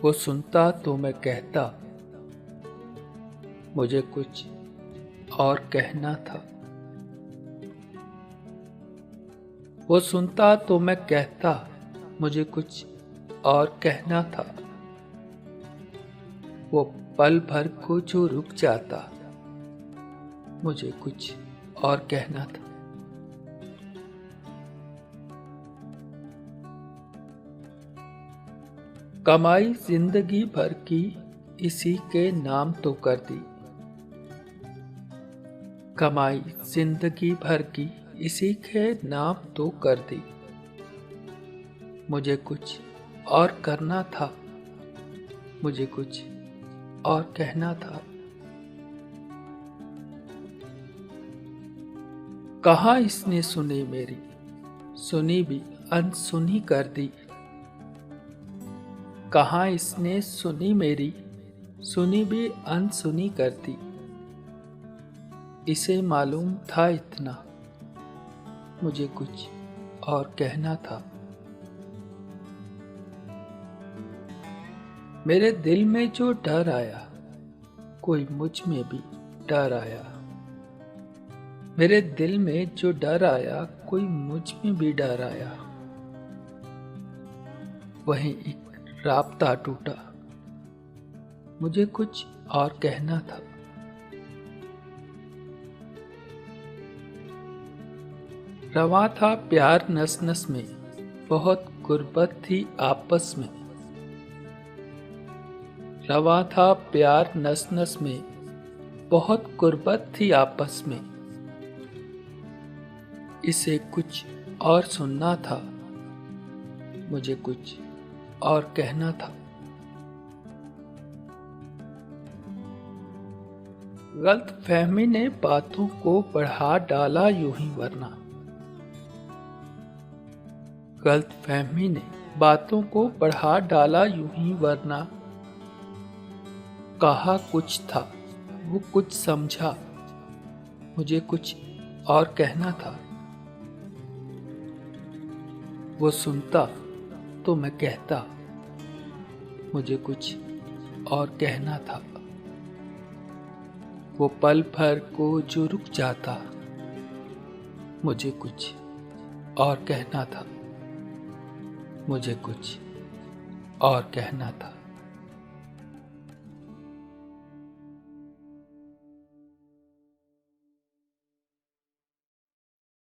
वो सुनता तो मैं कहता, मुझे कुछ और कहना था। वो सुनता तो मैं कहता, मुझे कुछ और कहना था। वो पल भर को जो रुक जाता, मुझे कुछ और कहना था। कमाई जिंदगी भर की इसी के नाम तो कर दी। कमाई जिंदगी भर की इसी के नाम तो कर दी। मुझे कुछ और करना था, मुझे कुछ और कहना था। कहाँ इसने सुनी मेरी, सुनी भी अनसुनी कर दी। कहाँ इसने सुनी मेरी, सुनी भी अनसुनी कर दी। इसे मालूम था इतना, मुझे कुछ और कहना था। मेरे दिल में जो डर आया, कोई मुझ में भी डर आया। मेरे दिल में जो डर आया, कोई मुझ में भी डर आया। वहीं एक राब्ता टूटा, मुझे कुछ और कहना था। रवा था प्यार नस नस में, बहुत गुर्बत थी आपस में। रवा था प्यार नस नस में, बहुत गुर्बत थी आपस में। इसे कुछ और सुनना था, मुझे कुछ और कहना था। गलतफहमी ने बातों को बढ़ा डाला यूं ही वरना। गलतफहमी ने बातों को बढ़ा डाला यूं ही वरना। कहा कुछ था, वो कुछ समझा, मुझे कुछ और कहना था। वो सुनता तो मैं कहता, मुझे कुछ और कहना था। वो पल भर को जो रुक जाता, मुझे कुछ और कहना था। मुझे कुछ और कहना था।